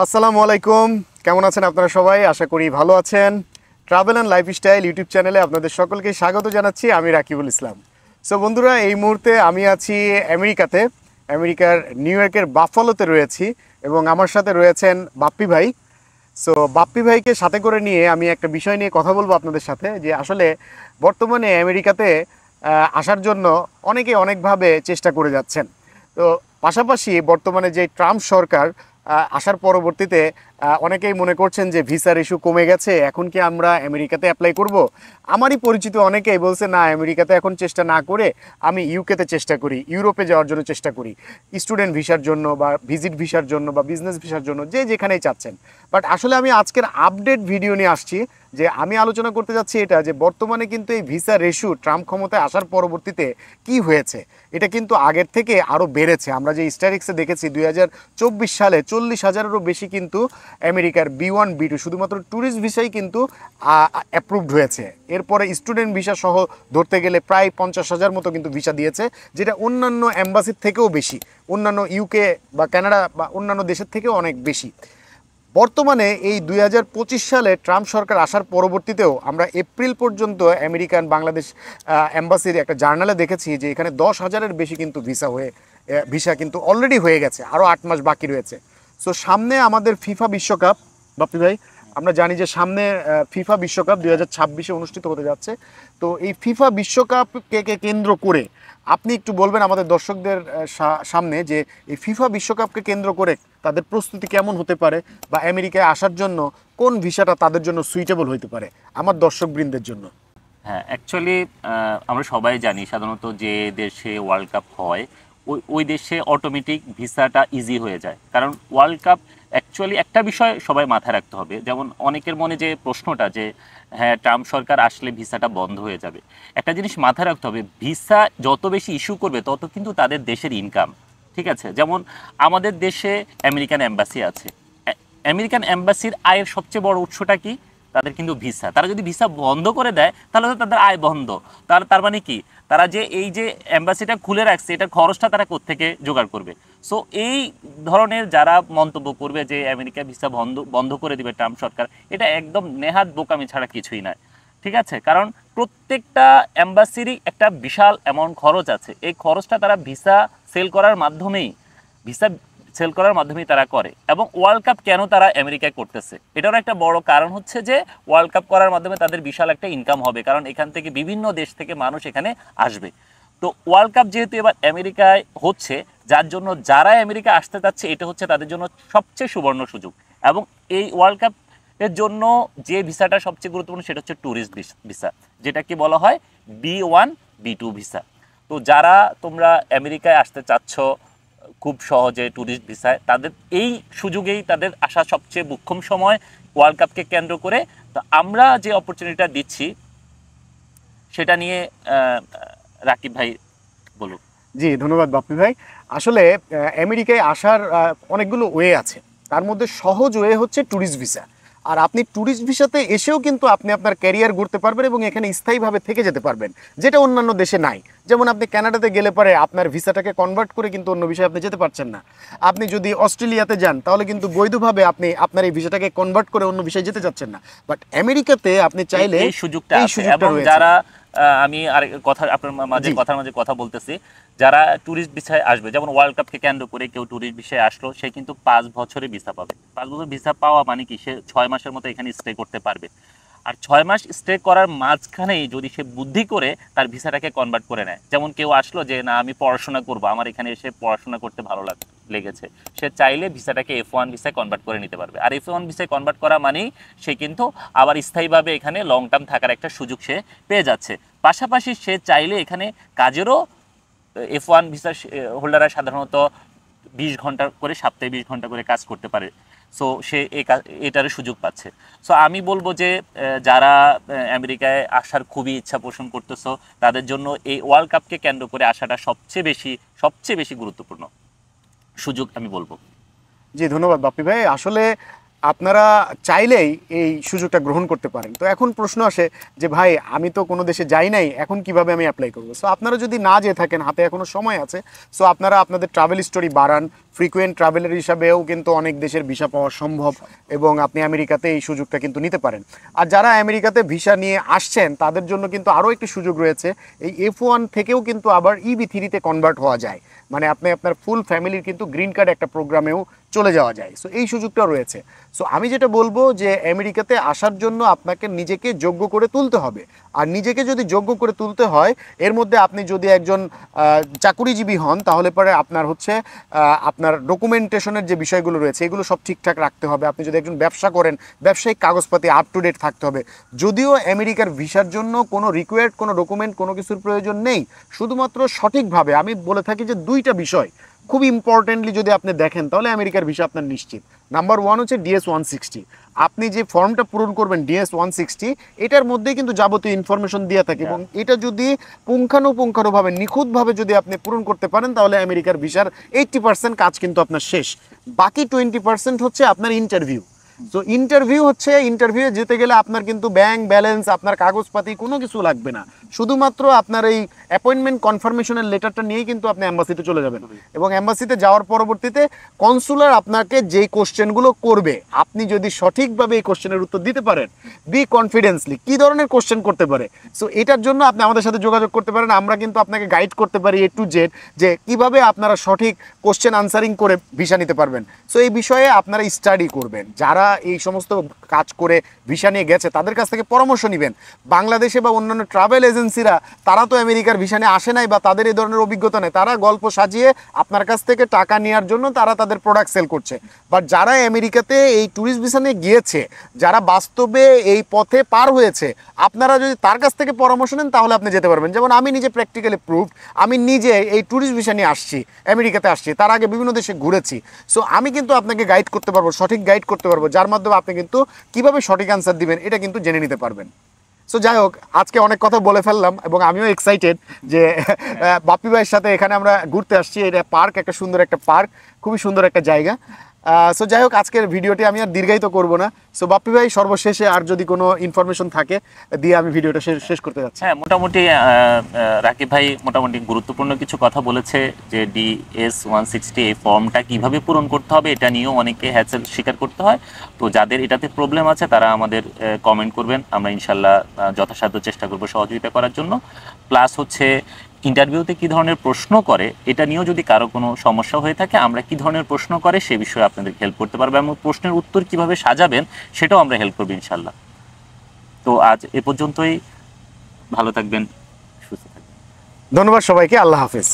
আসসালামু আলাইকুম, কেমন আছেন আপনারা সবাই? আশা করি ভালো আছেন। ট্রাভেল অ্যান্ড লাইফস্টাইল ইউটিউব চ্যানেলে আপনাদের সকলকে স্বাগত জানাচ্ছি। আমি রাকিবুল ইসলাম। সো বন্ধুরা, এই মুহূর্তে আমি আছি আমেরিকাতে, আমেরিকার নিউ ইয়র্কের বাফালোতে রয়েছি এবং আমার সাথে রয়েছেন বাপ্পি ভাই। সো বাপ্পি ভাইকে সাথে করে নিয়ে আমি একটা বিষয় নিয়ে কথা বলবো আপনাদের সাথে, যে আসলে বর্তমানে আমেরিকাতে আসার জন্য অনেকে অনেকভাবে চেষ্টা করে যাচ্ছেন। তো পাশাপাশি বর্তমানে যে ট্রাম্প সরকার আসার পরবর্তীতে অনেকেই মনে করছেন যে ভিসার ইস্যু কমে গেছে, এখন কি আমরা আমেরিকাতে অ্যাপ্লাই করব। আমারই পরিচিত অনেকেই বলছে না, আমেরিকাতে এখন চেষ্টা না করে আমি ইউকেতে চেষ্টা করি, ইউরোপে যাওয়ার জন্য চেষ্টা করি, স্টুডেন্ট ভিসার জন্য বা ভিজিট ভিসার জন্য বা বিজনেস ভিসার জন্য, যে যেখানেই চাচ্ছেন। বাট আসলে আমি আজকের আপডেট ভিডিও নিয়ে আসছি, যে আমি আলোচনা করতে যাচ্ছি এটা, যে বর্তমানে কিন্তু এই ভিসা রেশু ট্রাম্প ক্ষমতায় আসার পরবর্তীতে কি হয়েছে, এটা কিন্তু আগের থেকে আরও বেড়েছে। আমরা যে স্ট্যাটিস্টিক্সে দেখেছি 2024 সালে 40,000-এরও বেশি কিন্তু আমেরিকার B1 B2 শুধুমাত্র ট্যুরিস্ট ভিসাই কিন্তু অ্যাপ্রুভড হয়েছে। এরপরে স্টুডেন্ট ভিসা সহ ধরতে গেলে প্রায় 50,000 মতো কিন্তু ভিসা দিয়েছে, যেটা অন্যান্য অ্যাম্বাসির থেকেও বেশি, অন্যান্য ইউকে বা কানাডা বা অন্যান্য দেশের থেকেও অনেক বেশি। বর্তমানে এই 2025 সালে ট্রাম্প সরকার আসার পরবর্তীতেও আমরা এপ্রিল পর্যন্ত আমেরিকান বাংলাদেশ অ্যাম্বাসির একটা জার্নালে দেখেছি যে এখানে 10,000-এর বেশি কিন্তু ভিসা কিন্তু অলরেডি হয়ে গেছে, আরও 8 মাস বাকি রয়েছে। সো সামনে আমাদের ফিফা বিশ্বকাপ, বাপ্পি ভাই, আমরা জানি যে সামনে ফিফা বিশ্বকাপ 2026-এ অনুষ্ঠিত হতে যাচ্ছে। তো এই ফিফা বিশ্বকাপকে কেন্দ্র করে আপনি একটু বলবেন আমাদের দর্শকদের সামনে যে এই ফিফা বিশ্বকাপকে কেন্দ্র করে তাদের প্রস্তুতি কেমন হতে পারে, বা আমেরিকায় আসার জন্য কোন ভিসাটা তাদের জন্য সুইটেবল হতে পারে আমার দর্শকবৃন্দের জন্য। হ্যাঁ, অ্যাকচুয়ালি আমরা সবাই জানি সাধারণত যে দেশে ওয়ার্ল্ড কাপ হয় ওই দেশে অটোমেটিক ভিসাটা ইজি হয়ে যায়। কারণ ওয়ার্ল্ড কাপ অ্যাকচুয়ালি একটা বিষয় সবাই মাথায় রাখতে হবে, যেমন অনেকের মনে যে প্রশ্নটা যে হ্যাঁ ট্রাম্প সরকার আসলে ভিসাটা বন্ধ হয়ে যাবে, একটা জিনিস মাথায় রাখতে হবে, ভিসা যত বেশি ইস্যু করবে তত কিন্তু তাদের দেশের ইনকাম, ঠিক আছে। যেমন আমাদের দেশে আমেরিকান এম্বাসি আছে, আমেরিকান এম্বাসির আয়ের সবচেয়ে বড় উৎসটা কি? তাদের কিন্তু ভিসা। তারা যদি ভিসা বন্ধ করে দেয় তাহলে তো তাদের আয় বন্ধ। তার মানে কি, তারা যে এই যে এম্বাসিটা খুলে রাখছে এটার খরচটা তারা কোত্থেকে জোগাড় করবে? সো এই ধরনের যারা মন্তব্য করবে যে আমেরিকা ভিসা বন্ধ করে দিবে ট্রাম্প সরকার, এটা একদম নেহাত বোকামি ছাড়া কিছুই নয়, ঠিক আছে। কারণ প্রত্যেকটা এম্বাসিরই একটা বিশাল অ্যামাউন্ট খরচ আছে, এই খরচটা তারা ভিসা সেল করার মাধ্যমেই তারা করে। এবং ওয়ার্ল্ড কাপ কেন তারা আমেরিকায় করতেছে, এটারও একটা বড় কারণ হচ্ছে যে ওয়ার্ল্ড কাপ করার মাধ্যমে তাদের বিশাল একটা ইনকাম হবে, কারণ এখান থেকে বিভিন্ন দেশ থেকে মানুষ এখানে আসবে। তো ওয়ার্ল্ড কাপ যেহেতু এবার আমেরিকায় হচ্ছে, যার জন্য যারা আমেরিকা আসতে চাচ্ছে এটা হচ্ছে তাদের জন্য সবচেয়ে সুবর্ণ সুযোগ। এবং এই ওয়ার্ল্ড কাপ এর জন্য যে ভিসাটা সবচেয়ে গুরুত্বপূর্ণ সেটা হচ্ছে ট্যুরিস্ট ভিসা, যেটাকে বলা হয় B1 B2 ভিসা। তো যারা তোমরা আমেরিকায় আসতে চাচ্ছ খুব সহজে ট্যুরিস্ট ভিসায়, তাদের এই সুযোগেই তাদের আসা সবচেয়ে মোক্ষম সময় ওয়ার্ল্ড কাপকে কেন্দ্র করে। তো আমরা যে অপরচুনিটিটা দিচ্ছি সেটা নিয়ে রাকিব ভাই বলুন। জি, ধন্যবাদ বাপ্পি ভাই। আসলে আমেরিকায় আসার অনেকগুলো ওয়ে আছে, তার মধ্যে সহজ ওয়ে হচ্ছে ট্যুরিস্ট ভিসা। আর আপনি ট্যুরিস্ট ভিসাতে এসেও কিন্তু আপনি আপনার ক্যারিয়ার গড়তে পারবেন এবং এখানে স্থায়ীভাবে থেকে যেতে পারবেন, যেটা অন্যান্য দেশে নাই। যেমন আপনি কানাডাতে গেলে পরে আপনার ভিসাটাকে কনভার্ট করে কিন্তু অন্য ভিসায় আপনি যেতে পারছেন না। আপনি যদি অস্ট্রেলিয়াতে যান তাহলে কিন্তু বৈধভাবে আপনি আপনার এই ভিসাটাকে কনভার্ট করে অন্য ভিসায় যেতে চাচ্ছেন না। বাট আমেরিকাতে আপনি চাইলে এই সুযোগটা আছে। এবং যারা আমি আর কথা আপনার কথার মাঝে কথা বলতেছি, যারা ট্যুরিস্ট ভিসায় আসবে, যেমন ওয়ার্ল্ড কাপকে কেন্দ্র করে কেউ ট্যুরিস্ট ভিসায় আসলো, সে কিন্তু 5 বছরে ভিসা পাবে। 5 বছর ভিসা পাওয়া মানে কি, সে 6 মাসের মতো এখানে স্টে করতে পারবে। আর 6 মাস স্টে করার মাঝখানেই যদি সে বুদ্ধি করে তার ভিসাটাকে কনভার্ট করে নেয়, যেমন কেউ আসলো যে না আমি পড়াশোনা করবো, আমার এখানে এসে পড়াশোনা করতে ভালো লেগেছে, সে চাইলে ভিসাটাকে F1 ভিসায় কনভার্ট করে নিতে পারবে। আর F1 ভিসায় কনভার্ট করা মানেই সে কিন্তু আবার স্থায়ীভাবে এখানে লং টার্ম থাকার একটা সুযোগ সে পেয়ে যাচ্ছে। পাশাপাশি সে চাইলে এখানে কাজেরও, F1 ভিসা হোল্ডাররা সাধারণত 20 ঘন্টা করে, সপ্তাহে 20 ঘন্টা করে কাজ করতে পারে। সো সে এটারও সুযোগ পাচ্ছে। সো আমি বলবো যে যারা আমেরিকায় আসার খুবই ইচ্ছা পোষণ করতেছো, তাদের জন্য এই ওয়ার্ল্ড কাপকে কেন্দ্র করে আসাটা সবচেয়ে বেশি গুরুত্বপূর্ণ সুযোগ আমি বলবো। জি, ধন্যবাদ বাপ্পি ভাই। আসলে আপনারা চাইলেই এই সুযোগটা গ্রহণ করতে পারেন। তো এখন প্রশ্ন আসে যে ভাই আমি তো কোনো দেশে যাই নাই, এখন কিভাবে আমি অ্যাপ্লাই করবো? সো আপনারা যদি না যেয়ে থাকেন, হাতে এখনও সময় আছে, সো আপনারা আপনাদের ট্রাভেল স্টোরি বাড়ান, ফ্রিকোয়েন্ট ট্রাভেলার হিসাবেও কিন্তু অনেক দেশের ভিসা পাওয়া সম্ভব এবং আপনি আমেরিকাতে এই সুযোগটা কিন্তু নিতে পারেন। আর যারা আমেরিকাতে ভিসা নিয়ে আসছেন তাদের জন্য কিন্তু আরও একটি সুযোগ রয়েছে, এই F1 থেকেও কিন্তু আবার EB3-তে কনভার্ট হওয়া যায়, মানে আপনি আপনার ফুল ফ্যামিলির কিন্তু গ্রিন কার্ড একটা প্রোগ্রামেও চলে যাওয়া যায়। সো এই সুযোগটা রয়েছে। সো আমি যেটা বলবো যে আমেরিকাতে আসার জন্য আপনাকে নিজেকে যোগ্য করে তুলতে হবে। আর নিজেকে যদি যোগ্য করে তুলতে হয়, এর মধ্যে আপনি যদি একজন চাকুরিজীবী হন তাহলে পরে আপনার হচ্ছে আপনার ডকুমেন্টেশনের যে বিষয়গুলো রয়েছে এগুলো সব ঠিকঠাক রাখতে হবে। আপনি যদি একজন ব্যবসা করেন, ব্যবসায়িক কাগজপাতি আপ টু ডেট থাকতে হবে। যদিও আমেরিকার ভিসার জন্য কোনো রিকোয়ার্ড কোনো ডকুমেন্ট কোনো কিছুর প্রয়োজন নেই, শুধুমাত্র সঠিকভাবে আমি বলে থাকি যে দুইটা বিষয় খুব ইম্পর্টেন্টলি যদি আপনি দেখেন তাহলে আমেরিকার ভিসা আপনার নিশ্চিত। নাম্বার 1 হচ্ছে DS-160। আপনি যে ফর্মটা পূরণ করবেন DS-160, এটার মধ্যেই কিন্তু যাবতীয় ইনফরমেশন দেওয়া থাকে এবং এটা যদি পুঙ্খানুপুঙ্খানুভাবে নিখুঁতভাবে যদি আপনি পূরণ করতে পারেন তাহলে আমেরিকার ভিসার 80% কাজ কিন্তু আপনার শেষ। বাকি 20% হচ্ছে আপনার ইন্টারভিউ। সো ইন্টারভিউ যেতে গেলে আপনার কিন্তু ব্যাংক ব্যালেন্স, আপনার কাগজপাতি কোনো কিছু লাগবে না, শুধুমাত্র আপনার এই অ্যাপয়েন্টমেন্ট কনফার্মেশনের লেটারটা নিয়েই কিন্তু আপনি অ্যাম্বাসিতে চলে যাবেন এবং অ্যাম্বাসিতে যাওয়ার পরবর্তীতে কনসুলার আপনাকে যেই কোশ্চেনগুলো করবে, আপনি যদি সঠিকভাবে এই কোশ্চেনের উত্তর দিতে পারেন, বি কনফিডেন্সলি কী ধরনের কোশ্চেন করতে পারে, সো এটার জন্য আপনি আমাদের সাথে যোগাযোগ করতে পারেন। আমরা কিন্তু আপনাকে গাইড করতে পারি A to Z যে কীভাবে আপনারা সঠিক কোশ্চেন আনসারিং করে ভিসা নিতে পারবেন। সো এই বিষয়ে আপনারা স্টাডি করবেন। যারা এই সমস্ত কাজ করে ভিসা নিয়ে গেছে তাদের কাছ থেকে পরামর্শ নেবেন। বাংলাদেশে বা অন্যান্য ট্রাভেল এজেন্সিরা তারা তো আমেরিকার ভিসা নিয়ে আসে নাই বা তাদের এই ধরনের অভিজ্ঞতা নেই, তারা গল্প সাজিয়ে আপনার কাছ থেকে টাকা নেওয়ার জন্য তারা তাদের প্রোডাক্ট সেল করছে। বাট যারা আমেরিকাতে এই ট্যুরিস্ট ভিসা নিয়ে গিয়েছে, যারা বাস্তবে এই পথে পার হয়েছে, আপনারা যদি তার কাছ থেকে পরামর্শ নেন তাহলে আপনি যেতে পারবেন। যেমন আমি নিজে প্র্যাকটিক্যালি প্রুফ, আমি নিজে এই ট্যুরিস্ট ভিসা নিয়ে আসছি, আমেরিকাতে আসছি, তার আগে বিভিন্ন দেশে ঘুরেছি। সো আমি কিন্তু আপনাকে গাইড করতে পারবো, সঠিক গাইড করতে পারবো, যার মাধ্যমে আপনি কিন্তু কীভাবে সঠিক আনসার দিবেন এটা কিন্তু জেনে নিতে পারবেন। সো যাই হোক, আজকে অনেক কথা বলে ফেললাম এবং আমিও এক্সাইটেড যে বাপ্পি ভাইয়ের সাথে এখানে আমরা ঘুরতে আসছি। এটা পার্ক, একটা সুন্দর একটা পার্ক, খুবই সুন্দর একটা জায়গা। সো যাই হোক, আজকের ভিডিওটি আমি আর দীর্ঘায়িত করবো না। সো বাপ্পি ভাই, সর্বশেষে আর যদি কোনো ইনফরমেশন থাকে দিয়ে আমি ভিডিওটা শেষ করতে যাচ্ছি। হ্যাঁ, মোটামুটি রাকিব ভাই মোটামুটি গুরুত্বপূর্ণ কিছু কথা বলেছে যে DS-160 এই ফর্মটা কিভাবে পূরণ করতে হবে এটা নিয়েও অনেকে হ্যাসেল স্বীকার করতে হয়। তো যাদের এটাতে প্রবলেম আছে তারা আমাদের কমেন্ট করবেন, আমরা ইনশাল্লাহ যথাসাধ্য চেষ্টা করবো সহযোগিতা করার জন্য। প্লাস হচ্ছে ইন্টারভিউতে কী ধরনের প্রশ্ন করে এটা নিয়েও যদি কারো কোনো সমস্যা হয়ে থাকে, আমরা কী ধরনের প্রশ্ন করে সে বিষয়ে আপনাদের হেল্প করতে পারবো এবং প্রশ্নের উত্তর কিভাবে সাজাবেন সেটাও আমরা হেল্প করবো ইনশাল্লাহ। তো আজ এ পর্যন্তই, ভালো থাকবেন, সুস্থ থাকবেন। ধন্যবাদ সবাইকে, আল্লাহ হাফেজ।